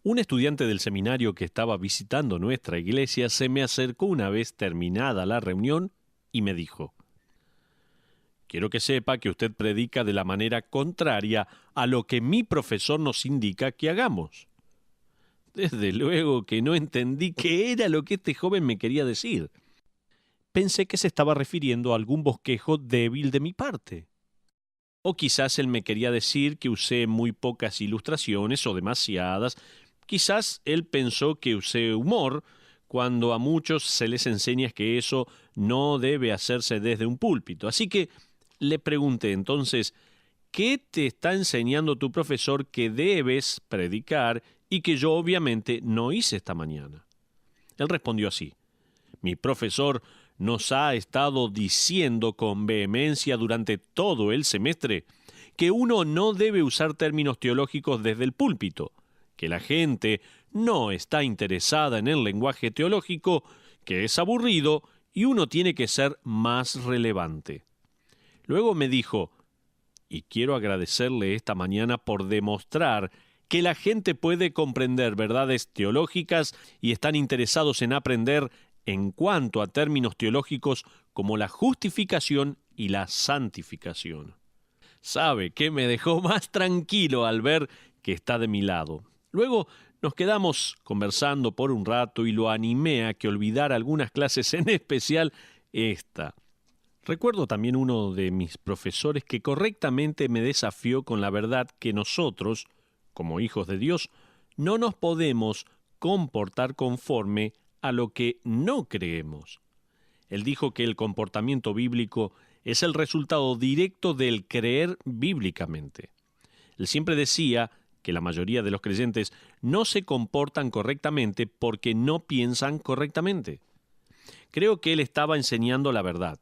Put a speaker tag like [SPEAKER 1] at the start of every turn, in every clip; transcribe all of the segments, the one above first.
[SPEAKER 1] Un estudiante del seminario que estaba visitando nuestra iglesia se me acercó una vez terminada la reunión y me dijo: «Quiero que sepa que usted predica de la manera contraria a lo que mi profesor nos indica que hagamos». Desde luego que no entendí qué era lo que este joven me quería decir. Pensé que se estaba refiriendo a algún bosquejo débil de mi parte. O quizás él me quería decir que usé muy pocas ilustraciones o demasiadas. Quizás él pensó que usé humor, cuando a muchos se les enseña que eso no debe hacerse desde un púlpito. Así que le pregunté entonces: ¿qué te está enseñando tu profesor que debes predicar y que yo obviamente no hice esta mañana? Él respondió así: mi profesor nos ha estado diciendo con vehemencia durante todo el semestre que uno no debe usar términos teológicos desde el púlpito, que la gente no está interesada en el lenguaje teológico, que es aburrido y uno tiene que ser más relevante. Luego me dijo: y quiero agradecerle esta mañana por demostrar que la gente puede comprender verdades teológicas y están interesados en aprender en cuanto a términos teológicos como la justificación y la santificación. Sabe que me dejó más tranquilo al ver que está de mi lado. Luego nos quedamos conversando por un rato y lo animé a que olvidara algunas clases, en especial esta. Recuerdo también uno de mis profesores que correctamente me desafió con la verdad que nosotros, como hijos de Dios, no nos podemos comportar conforme a lo que no creemos. Él dijo que el comportamiento bíblico es el resultado directo del creer bíblicamente. Él siempre decía que la mayoría de los creyentes no se comportan correctamente porque no piensan correctamente. Creo que él estaba enseñando la verdad,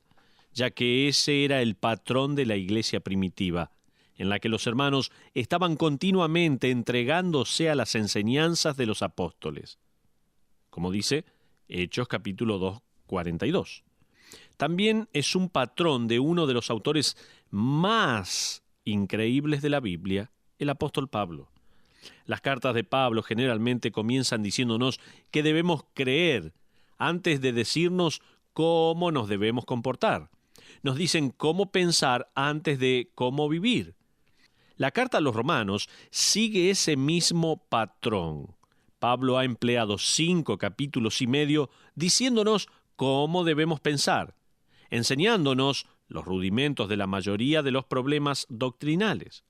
[SPEAKER 1] ya que ese era el patrón de la iglesia primitiva, en la que los hermanos estaban continuamente entregándose a las enseñanzas de los apóstoles. Como dice Hechos capítulo 2, 42. También es un patrón de uno de los autores más increíbles de la Biblia, el apóstol Pablo. Las cartas de Pablo generalmente comienzan diciéndonos que debemos creer antes de decirnos cómo nos debemos comportar. Nos dicen cómo pensar antes de cómo vivir. La carta a los Romanos sigue ese mismo patrón. Pablo ha empleado 5 capítulos y medio diciéndonos cómo debemos pensar, enseñándonos los rudimentos de la mayoría de los problemas doctrinales.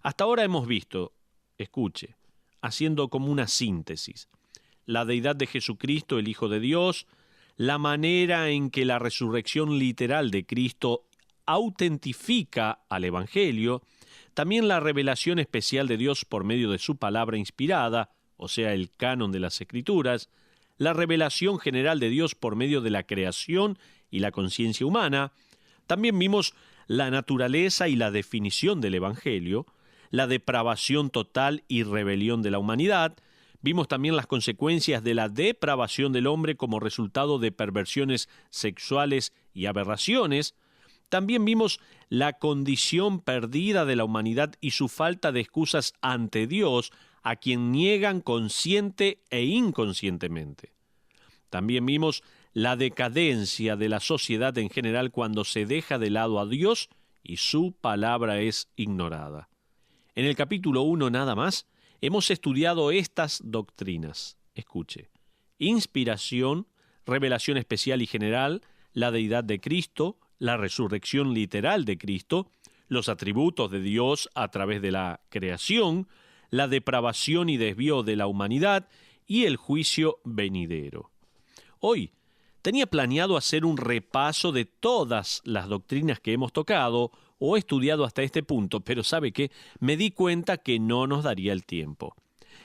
[SPEAKER 1] Hasta ahora hemos visto, escuche, haciendo como una síntesis, la deidad de Jesucristo, el Hijo de Dios, la manera en que la resurrección literal de Cristo autentifica al Evangelio, también la revelación especial de Dios por medio de su palabra inspirada, o sea, el canon de las Escrituras, la revelación general de Dios por medio de la creación y la conciencia humana. También vimos la naturaleza y la definición del Evangelio, la depravación total y rebelión de la humanidad. Vimos también las consecuencias de la depravación del hombre como resultado de perversiones sexuales y aberraciones. También vimos la condición perdida de la humanidad y su falta de excusas ante Dios, a quien niegan consciente e inconscientemente. También vimos la decadencia de la sociedad en general cuando se deja de lado a Dios y su palabra es ignorada. En el capítulo 1 nada más, hemos estudiado estas doctrinas. Escuche: inspiración, revelación especial y general, la deidad de Cristo, la resurrección literal de Cristo, los atributos de Dios a través de la creación, la depravación y desvío de la humanidad y el juicio venidero. Hoy tenía planeado hacer un repaso de todas las doctrinas que hemos tocado o estudiado hasta este punto, pero ¿sabe qué? Me di cuenta que no nos daría el tiempo.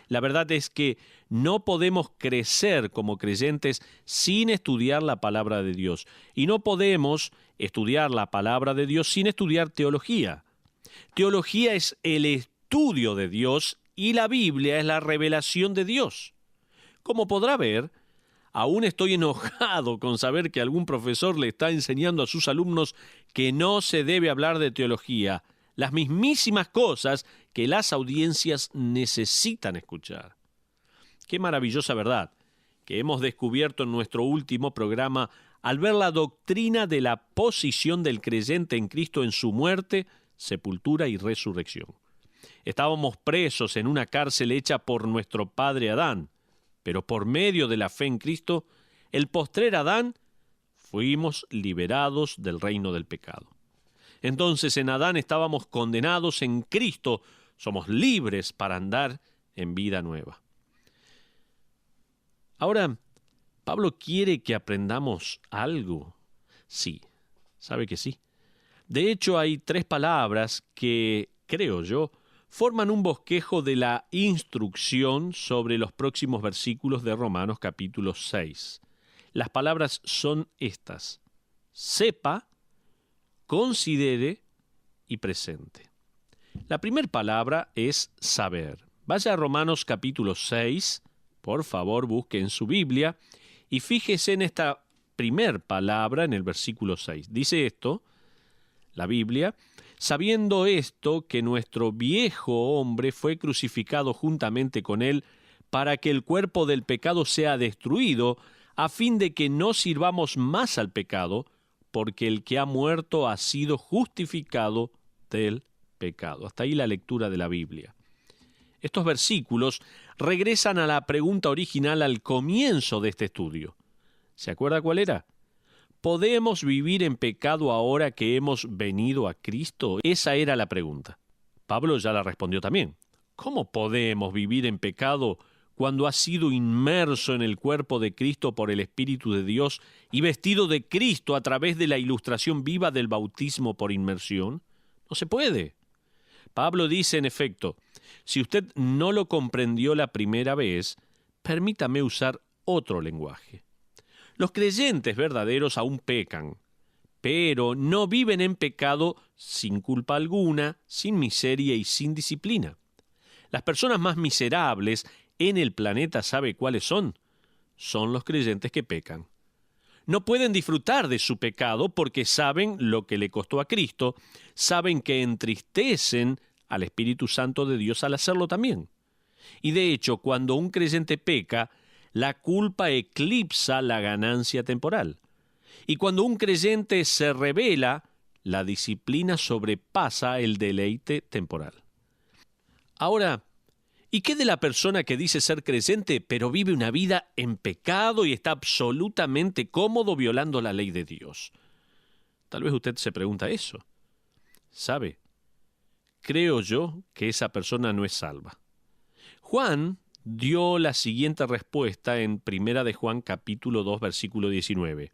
[SPEAKER 1] La verdad es que no podemos crecer como creyentes sin estudiar la palabra de Dios. Y no podemos estudiar la palabra de Dios sin estudiar teología. Teología es el estudio de Dios y la Biblia es la revelación de Dios. Como podrá ver, aún estoy enojado con saber que algún profesor le está enseñando a sus alumnos que no se debe hablar de teología, las mismísimas cosas que las audiencias necesitan escuchar. Qué maravillosa verdad que hemos descubierto en nuestro último programa al ver la doctrina de la posición del creyente en Cristo en su muerte, sepultura y resurrección. Estábamos presos en una cárcel hecha por nuestro padre Adán, pero por medio de la fe en Cristo, el postrer Adán, fuimos liberados del reino del pecado. Entonces en Adán estábamos condenados, en Cristo somos libres para andar en vida nueva. Ahora, ¿Pablo quiere que aprendamos algo? Sí, sabe que sí. De hecho, hay 3 palabras que, creo yo, forman un bosquejo de la instrucción sobre los próximos versículos de Romanos capítulo 6. Las palabras son estas: sepa, considere y presente. La primera palabra es saber. Vaya a Romanos capítulo 6, por favor busque en su Biblia y fíjese en esta primer palabra en el versículo 6. Dice esto, la Biblia: sabiendo esto, que nuestro viejo hombre fue crucificado juntamente con él, para que el cuerpo del pecado sea destruido, a fin de que no sirvamos más al pecado, porque el que ha muerto ha sido justificado del pecado. Hasta ahí la lectura de la Biblia. Estos versículos regresan a la pregunta original al comienzo de este estudio. ¿Se acuerda cuál era? ¿Podemos vivir en pecado ahora que hemos venido a Cristo? Esa era la pregunta. Pablo ya la respondió también. ¿Cómo podemos vivir en pecado cuando has sido inmerso en el cuerpo de Cristo por el Espíritu de Dios y vestido de Cristo a través de la ilustración viva del bautismo por inmersión? No se puede. Pablo dice, en efecto, si usted no lo comprendió la primera vez, permítame usar otro lenguaje. Los creyentes verdaderos aún pecan, pero no viven en pecado sin culpa alguna, sin miseria y sin disciplina. Las personas más miserables en el planeta, ¿sabe cuáles son? Son los creyentes que pecan. No pueden disfrutar de su pecado porque saben lo que le costó a Cristo, saben que entristecen al Espíritu Santo de Dios al hacerlo también. Y de hecho, cuando un creyente peca, la culpa eclipsa la ganancia temporal. Y cuando un creyente se rebela, la disciplina sobrepasa el deleite temporal. Ahora, ¿y qué de la persona que dice ser creyente, pero vive una vida en pecado y está absolutamente cómodo violando la ley de Dios? Tal vez usted se pregunta eso. ¿Sabe? Creo yo que esa persona no es salva. Juan dio la siguiente respuesta en 1 de Juan capítulo 2, versículo 19.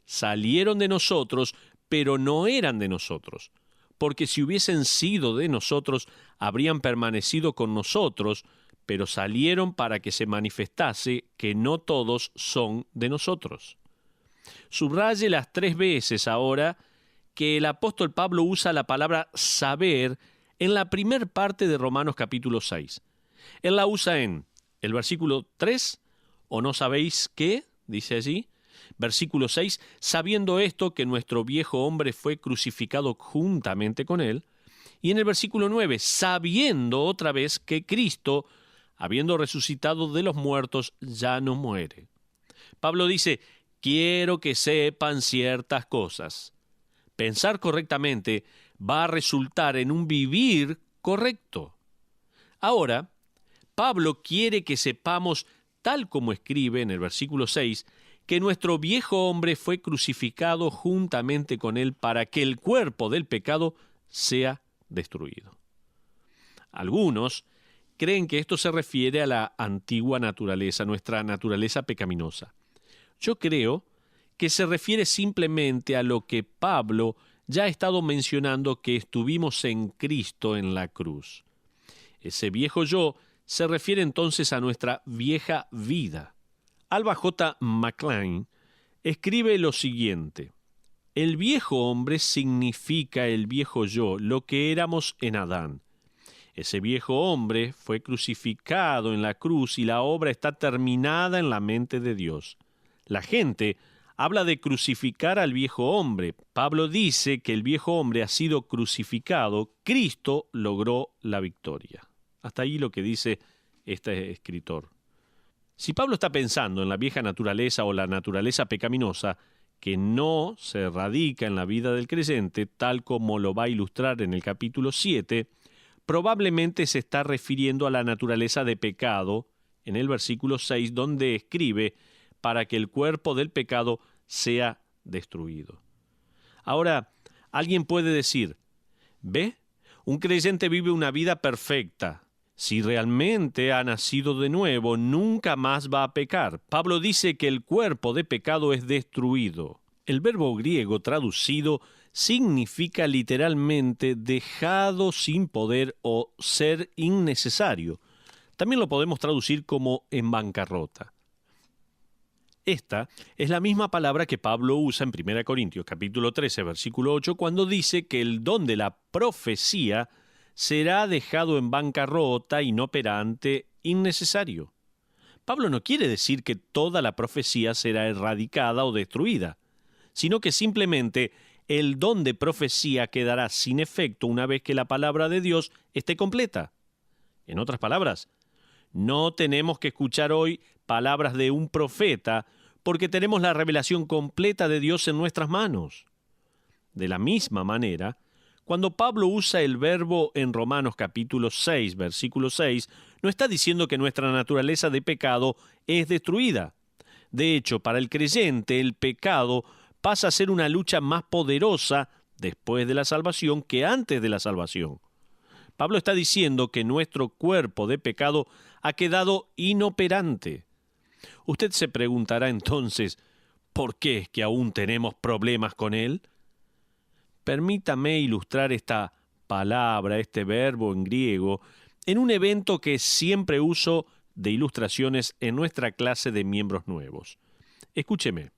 [SPEAKER 1] Salieron de nosotros, pero no eran de nosotros, porque si hubiesen sido de nosotros, habrían permanecido con nosotros, pero salieron para que se manifestase que no todos son de nosotros. Subraye las 3 veces ahora que el apóstol Pablo usa la palabra saber en la primer parte de Romanos capítulo 6. Él la usa en el versículo 3, ¿o no sabéis qué? Dice allí. Versículo 6, sabiendo esto, que nuestro viejo hombre fue crucificado juntamente con él. Y en el versículo 9, sabiendo otra vez que Cristo, habiendo resucitado de los muertos, ya no muere. Pablo dice, quiero que sepan ciertas cosas. Pensar correctamente va a resultar en un vivir correcto. Ahora, Pablo quiere que sepamos, tal como escribe en el versículo 6, que nuestro viejo hombre fue crucificado juntamente con él para que el cuerpo del pecado sea destruido. Algunos creen que esto se refiere a la antigua naturaleza, nuestra naturaleza pecaminosa. Yo creo que se refiere simplemente a lo que Pablo ya ha estado mencionando, que estuvimos en Cristo en la cruz. Ese viejo yo se refiere entonces a nuestra vieja vida. Alva J. McClain escribe lo siguiente: el viejo hombre significa el viejo yo, lo que éramos en Adán. Ese viejo hombre fue crucificado en la cruz y la obra está terminada en la mente de Dios. La gente habla de crucificar al viejo hombre. Pablo dice que el viejo hombre ha sido crucificado, Cristo logró la victoria. Hasta ahí lo que dice este escritor. Si Pablo está pensando en la vieja naturaleza o la naturaleza pecaminosa, que no se radica en la vida del creyente, tal como lo va a ilustrar en el capítulo 7, probablemente se está refiriendo a la naturaleza de pecado en el versículo 6, donde escribe para que el cuerpo del pecado sea destruido. Ahora, alguien puede decir, ¿ve? Un creyente vive una vida perfecta. Si realmente ha nacido de nuevo, nunca más va a pecar. Pablo dice que el cuerpo de pecado es destruido. El verbo griego traducido significa literalmente dejado sin poder o ser innecesario. También lo podemos traducir como en bancarrota. Esta es la misma palabra que Pablo usa en 1 Corintios capítulo 13, versículo 8, cuando dice que el don de la profecía será dejado en bancarrota, inoperante, innecesario. Pablo no quiere decir que toda la profecía será erradicada o destruida, sino que simplemente el don de profecía quedará sin efecto una vez que la palabra de Dios esté completa. En otras palabras, no tenemos que escuchar hoy palabras de un profeta porque tenemos la revelación completa de Dios en nuestras manos. De la misma manera, cuando Pablo usa el verbo en Romanos capítulo 6, versículo 6, no está diciendo que nuestra naturaleza de pecado es destruida. De hecho, para el creyente, el pecado pasa a ser una lucha más poderosa después de la salvación que antes de la salvación. Pablo está diciendo que nuestro cuerpo de pecado ha quedado inoperante. Usted se preguntará entonces, ¿por qué es que aún tenemos problemas con él? Permítame ilustrar esta palabra, este verbo en griego, en un evento que siempre uso de ilustraciones en nuestra clase de miembros nuevos. Escúcheme.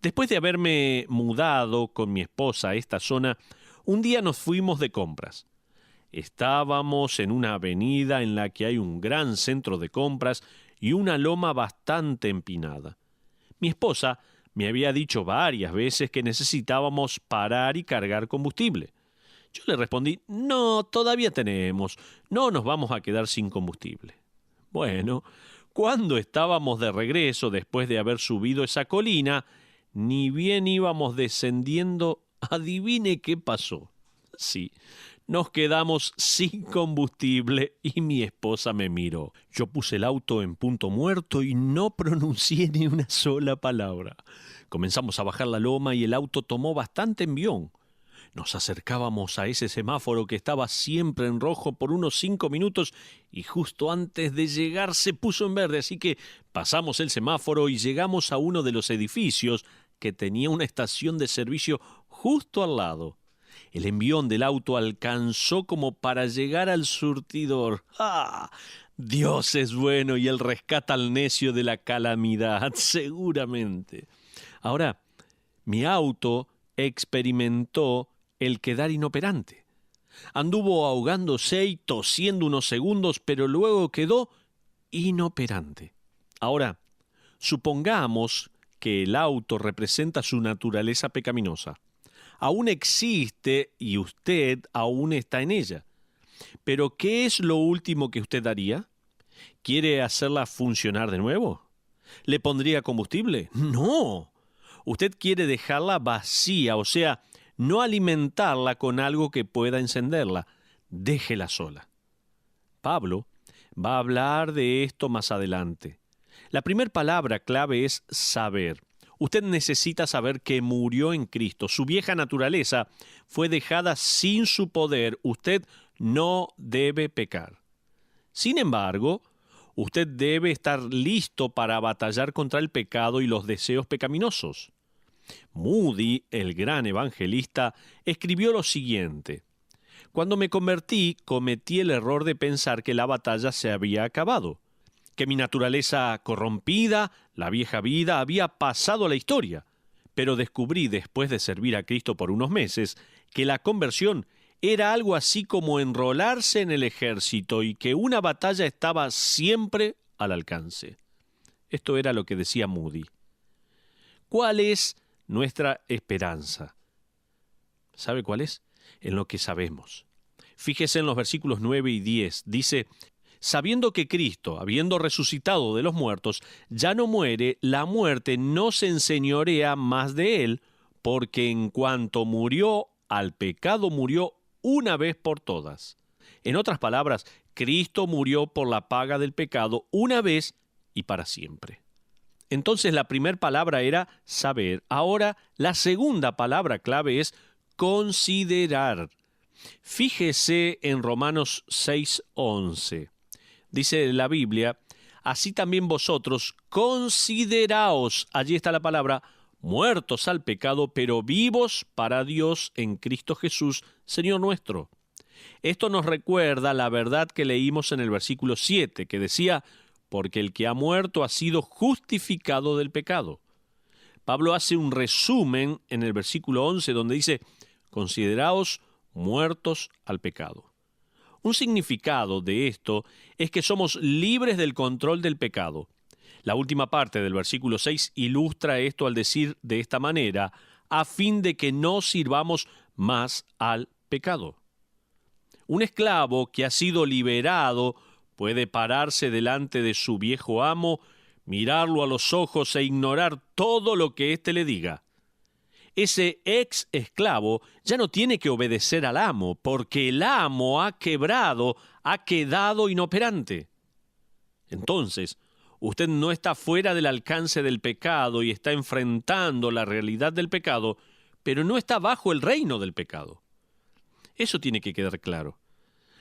[SPEAKER 1] Después de haberme mudado con mi esposa a esta zona, un día nos fuimos de compras. Estábamos en una avenida en la que hay un gran centro de compras y una loma bastante empinada. Mi esposa me había dicho varias veces que necesitábamos parar y cargar combustible. Yo le respondí, no, todavía tenemos, no nos vamos a quedar sin combustible. Bueno, cuando estábamos de regreso después de haber subido esa colina, ni bien íbamos descendiendo, adivine qué pasó. Sí, nos quedamos sin combustible y mi esposa me miró. Yo puse el auto en punto muerto y no pronuncié ni una sola palabra. Comenzamos a bajar la loma y el auto tomó bastante envión. Nos acercábamos a ese semáforo que estaba siempre en rojo por unos 5 minutos y justo antes de llegar se puso en verde, así que pasamos el semáforo y llegamos a uno de los edificios que tenía una estación de servicio justo al lado. El envión del auto alcanzó como para llegar al surtidor. ¡Ah! Dios es bueno y Él rescata al necio de la calamidad, seguramente. Ahora, mi auto experimentó el quedar inoperante. Anduvo ahogándose y tosiendo unos segundos, pero luego quedó inoperante. Ahora, supongamos que el auto representa su naturaleza pecaminosa. Aún existe y usted aún está en ella. Pero, ¿qué es lo último que usted haría? ¿Quiere hacerla funcionar de nuevo? ¿Le pondría combustible? No. Usted quiere dejarla vacía, o sea, no alimentarla con algo que pueda encenderla. Déjela sola. Pablo va a hablar de esto más adelante. La primera palabra clave es saber. Usted necesita saber que murió en Cristo. Su vieja naturaleza fue dejada sin su poder. Usted no debe pecar. Sin embargo, usted debe estar listo para batallar contra el pecado y los deseos pecaminosos. Moody, el gran evangelista, escribió lo siguiente: cuando me convertí, cometí el error de pensar que la batalla se había acabado, que mi naturaleza corrompida, la vieja vida, había pasado a la historia. Pero descubrí, después de servir a Cristo por unos meses, que la conversión era algo así como enrolarse en el ejército y que una batalla estaba siempre al alcance. Esto era lo que decía Moody. ¿Cuál es nuestra esperanza? ¿Sabe cuál es? En lo que sabemos. Fíjese en los versículos 9 y 10. Dice: sabiendo que Cristo, habiendo resucitado de los muertos, ya no muere, la muerte no se enseñorea más de él, porque en cuanto murió, al pecado murió una vez por todas. En otras palabras, Cristo murió por la paga del pecado una vez y para siempre. Entonces la primera palabra era saber. Ahora la segunda palabra clave es considerar. Fíjese en Romanos 6:11. Dice la Biblia, así también vosotros consideraos, allí está la palabra, muertos al pecado, pero vivos para Dios en Cristo Jesús, Señor nuestro. Esto nos recuerda la verdad que leímos en el versículo 7, que decía, porque el que ha muerto ha sido justificado del pecado. Pablo hace un resumen en el versículo 11, donde dice, consideraos muertos al pecado. Un significado de esto es que somos libres del control del pecado. La última parte del versículo 6 ilustra esto al decir de esta manera, a fin de que no sirvamos más al pecado. Un esclavo que ha sido liberado puede pararse delante de su viejo amo, mirarlo a los ojos e ignorar todo lo que éste le diga. Ese ex esclavo ya no tiene que obedecer al amo, porque el amo ha quebrado, ha quedado inoperante. Entonces, usted no está fuera del alcance del pecado y está enfrentando la realidad del pecado, pero no está bajo el reino del pecado. Eso tiene que quedar claro.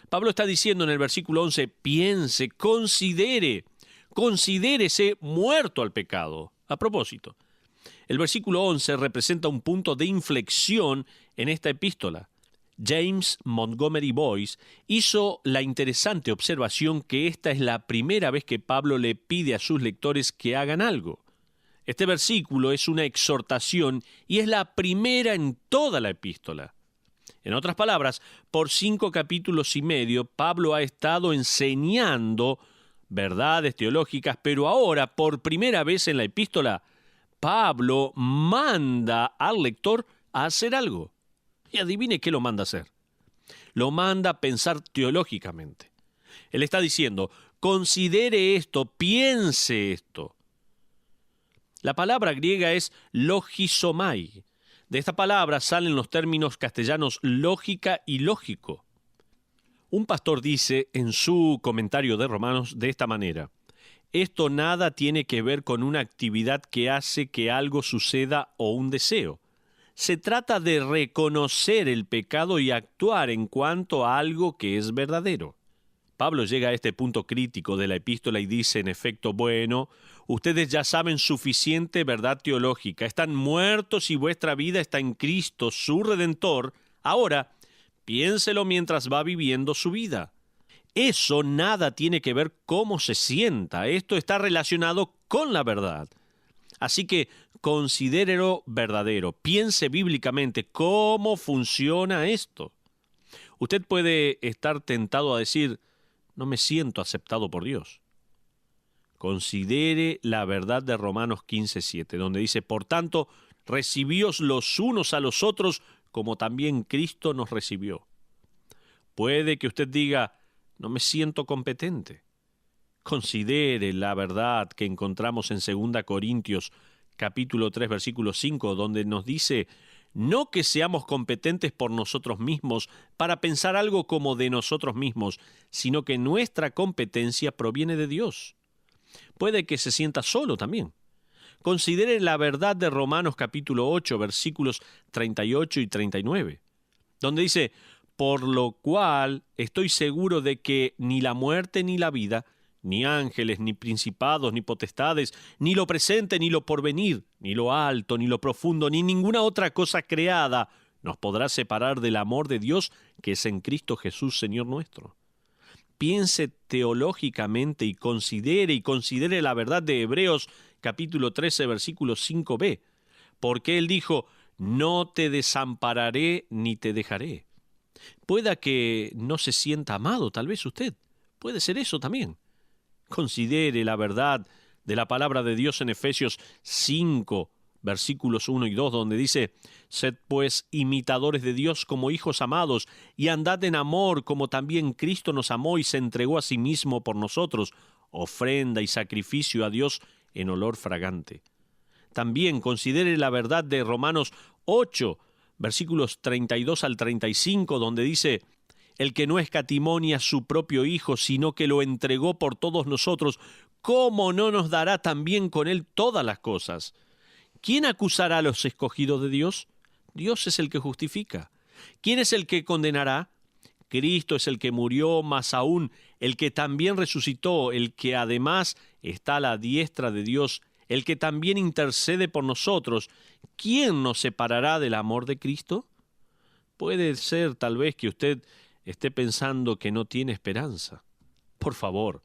[SPEAKER 1] Pablo está diciendo en el versículo 11, piense, considérese muerto al pecado. A propósito, el versículo 11 representa un punto de inflexión en esta epístola. James Montgomery Boyce hizo la interesante observación que esta es la primera vez que Pablo le pide a sus lectores que hagan algo. Este versículo es una exhortación y es la primera en toda la epístola. En otras palabras, por 5 capítulos y medio, Pablo ha estado enseñando verdades teológicas, pero ahora, por primera vez en la epístola, Pablo manda al lector a hacer algo. Y adivine qué lo manda a hacer. Lo manda a pensar teológicamente. Él está diciendo, considere esto, piense esto. La palabra griega es logizomai. De esta palabra salen los términos castellanos lógica y lógico. Un pastor dice en su comentario de Romanos de esta manera, esto nada tiene que ver con una actividad que hace que algo suceda o un deseo. Se trata de reconocer el pecado y actuar en cuanto a algo que es verdadero. Pablo llega a este punto crítico de la epístola y dice, en efecto, bueno, ustedes ya saben suficiente verdad teológica, están muertos y vuestra vida está en Cristo, su Redentor. Ahora, piénselo mientras va viviendo su vida. Eso nada tiene que ver cómo se sienta, esto está relacionado con la verdad. Así que considérelo verdadero, piense bíblicamente cómo funciona esto. Usted puede estar tentado a decir, no me siento aceptado por Dios. Considere la verdad de Romanos 15:7, donde dice, por tanto, recibíos los unos a los otros como también Cristo nos recibió. Puede que usted diga, no me siento competente. Considere la verdad que encontramos en 2 Corintios capítulo 3, versículo 5, donde nos dice, no que seamos competentes por nosotros mismos para pensar algo como de nosotros mismos, sino que nuestra competencia proviene de Dios. Puede que se sienta solo también. Considere la verdad de Romanos capítulo 8, versículos 38 y 39, donde dice, por lo cual estoy seguro de que ni la muerte ni la vida, ni ángeles, ni principados, ni potestades, ni lo presente, ni lo porvenir, ni lo alto, ni lo profundo, ni ninguna otra cosa creada nos podrá separar del amor de Dios que es en Cristo Jesús, Señor nuestro. Piense teológicamente y considere la verdad de Hebreos capítulo 13, versículo 5b, porque Él dijo, no te desampararé ni te dejaré. Pueda que no se sienta amado, tal vez usted. Puede ser eso también. Considere la verdad de la palabra de Dios en Efesios 5, versículos 1 y 2, donde dice: «Sed pues imitadores de Dios como hijos amados, y andad en amor como también Cristo nos amó y se entregó a sí mismo por nosotros, ofrenda y sacrificio a Dios en olor fragante». También considere la verdad de Romanos 8, versículos 32 al 35, donde dice: «El que no escatimó ni a su propio Hijo, sino que lo entregó por todos nosotros, ¿cómo no nos dará también con él todas las cosas? ¿Quién acusará a los escogidos de Dios? Dios es el que justifica. ¿Quién es el que condenará? Cristo es el que murió, más aún el que también resucitó, el que además está a la diestra de Dios, el que también intercede por nosotros. ¿Quién nos separará del amor de Cristo?». Puede ser tal vez que usted esté pensando que no tiene esperanza. Por favor,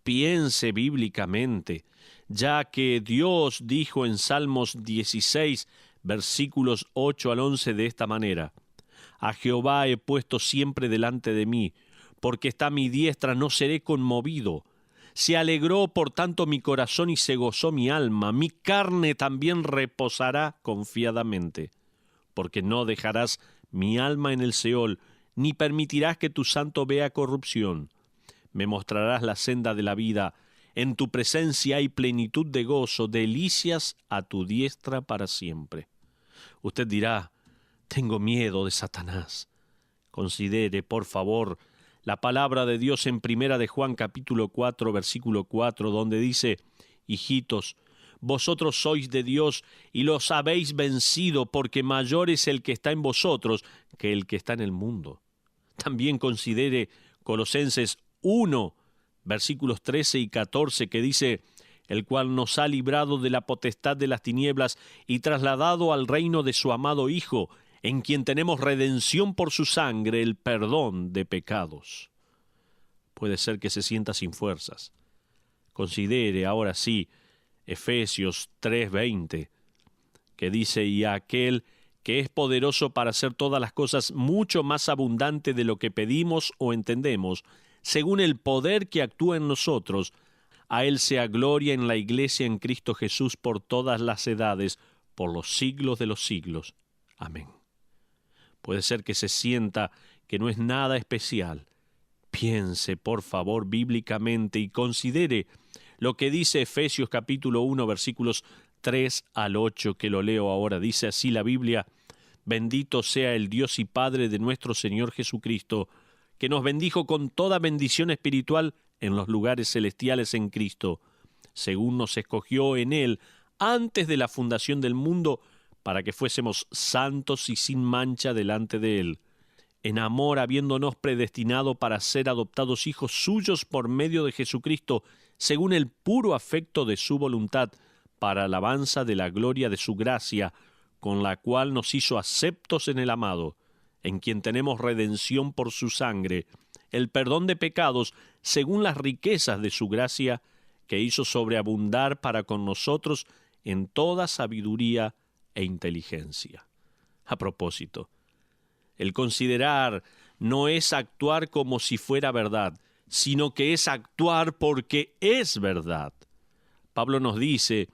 [SPEAKER 1] piense bíblicamente, ya que Dios dijo en Salmos 16, versículos 8 al 11 de esta manera: «A Jehová he puesto siempre delante de mí, porque está a mi diestra, no seré conmovido. Se alegró por tanto mi corazón y se gozó mi alma, mi carne también reposará confiadamente, porque no dejarás mi alma en el Seol, ni permitirás que tu santo vea corrupción. Me mostrarás la senda de la vida, en tu presencia hay plenitud de gozo, delicias a tu diestra para siempre». Usted dirá: «Tengo miedo de Satanás». Considere, por favor, la palabra de Dios en Primera de Juan capítulo 4, versículo 4, donde dice: «Hijitos, vosotros sois de Dios y los habéis vencido, porque mayor es el que está en vosotros que el que está en el mundo». También considere Colosenses 1, versículos 13 y 14, que dice: «El cual nos ha librado de la potestad de las tinieblas y trasladado al reino de su amado Hijo, en quien tenemos redención por su sangre, el perdón de pecados». Puede ser que se sienta sin fuerzas. Considere ahora sí Efesios 3:20, que dice: «Y a aquel que es poderoso para hacer todas las cosas mucho más abundante de lo que pedimos o entendemos, según el poder que actúa en nosotros, a él sea gloria en la Iglesia en Cristo Jesús por todas las edades, por los siglos de los siglos. Amén». Puede ser que se sienta que no es nada especial. Piense, por favor, bíblicamente y considere lo que dice Efesios capítulo 1, versículos 3 al 8, que lo leo ahora. Dice así la Biblia: «Bendito sea el Dios y Padre de nuestro Señor Jesucristo, que nos bendijo con toda bendición espiritual en los lugares celestiales en Cristo, según nos escogió en Él antes de la fundación del mundo, para que fuésemos santos y sin mancha delante de Él, en amor habiéndonos predestinado para ser adoptados hijos suyos por medio de Jesucristo, según el puro afecto de su voluntad, para alabanza de la gloria de su gracia, con la cual nos hizo aceptos en el amado, en quien tenemos redención por su sangre, el perdón de pecados, según las riquezas de su gracia, que hizo sobreabundar para con nosotros en toda sabiduría e inteligencia». A propósito, el considerar no es actuar como si fuera verdad, sino que es actuar porque es verdad. Pablo nos dice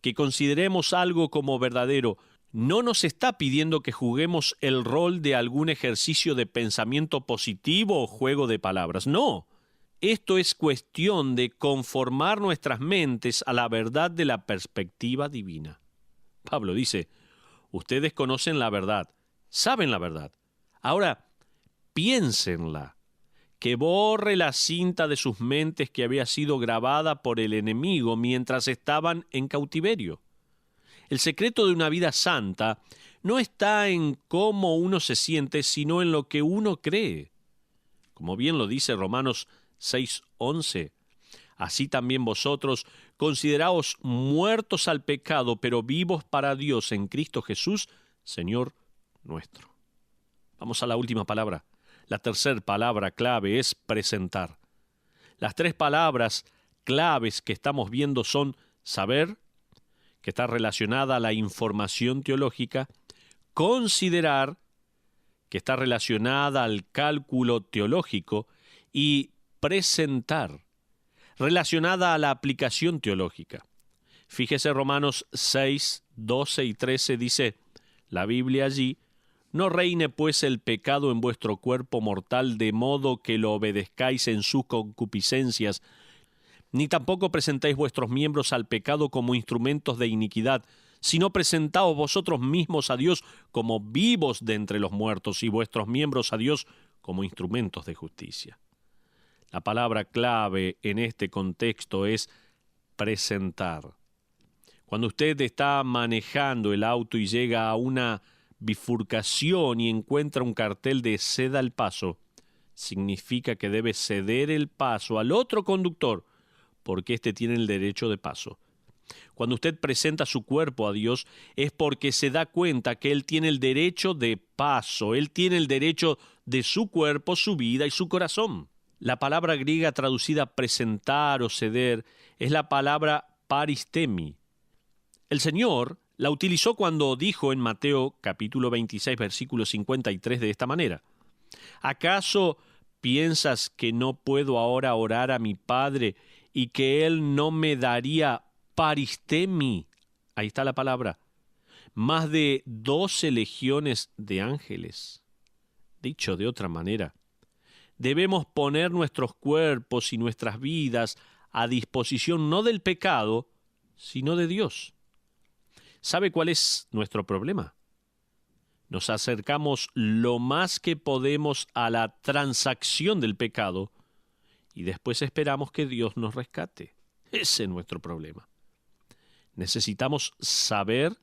[SPEAKER 1] que consideremos algo como verdadero. No nos está pidiendo que juguemos el rol de algún ejercicio de pensamiento positivo o juego de palabras. No, esto es cuestión de conformar nuestras mentes a la verdad de la perspectiva divina. Pablo dice: ustedes conocen la verdad, saben la verdad. Ahora, piénsenla, que borre la cinta de sus mentes que había sido grabada por el enemigo mientras estaban en cautiverio. El secreto de una vida santa no está en cómo uno se siente, sino en lo que uno cree. Como bien lo dice Romanos 6:11, así también vosotros consideraos muertos al pecado, pero vivos para Dios en Cristo Jesús, Señor nuestro. Vamos a la última palabra. La tercera palabra clave es presentar. Las tres palabras claves que estamos viendo son saber, que está relacionada a la información teológica; considerar, que está relacionada al cálculo teológico; y presentar, relacionada a la aplicación teológica. Fíjese, Romanos 6, 12 y 13 dice la Biblia allí: no reine pues el pecado en vuestro cuerpo mortal, de modo que lo obedezcáis en sus concupiscencias, ni tampoco presentéis vuestros miembros al pecado como instrumentos de iniquidad, sino presentaos vosotros mismos a Dios como vivos de entre los muertos, y vuestros miembros a Dios como instrumentos de justicia. La palabra clave en este contexto es presentar. Cuando usted está manejando el auto y llega a una bifurcación y encuentra un cartel de ceda el paso, significa que debe ceder el paso al otro conductor, porque éste tiene el derecho de paso. Cuando usted presenta su cuerpo a Dios, es porque se da cuenta que Él tiene el derecho de paso, Él tiene el derecho de su cuerpo, su vida y su corazón. La palabra griega traducida presentar o ceder es la palabra paristemi. El Señor la utilizó cuando dijo en Mateo capítulo 26, versículo 53 de esta manera: ¿acaso piensas que no puedo ahora orar a mi Padre y que Él no me daría paristemi? Ahí está la palabra. Más de 12 legiones de ángeles. Dicho de otra manera, debemos poner nuestros cuerpos y nuestras vidas a disposición no del pecado, sino de Dios. ¿Sabe cuál es nuestro problema? Nos acercamos lo más que podemos a la transacción del pecado y después esperamos que Dios nos rescate. Ese es nuestro problema. Necesitamos saber,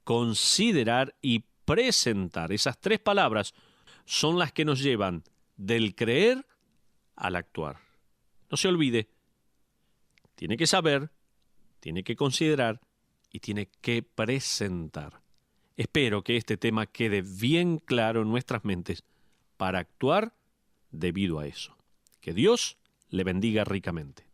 [SPEAKER 1] considerar y presentar. Esas tres palabras son las que nos llevan del creer al actuar. No se olvide, tiene que saber, tiene que considerar y tiene que presentar. Espero que este tema quede bien claro en nuestras mentes para actuar debido a eso. Que Dios le bendiga ricamente.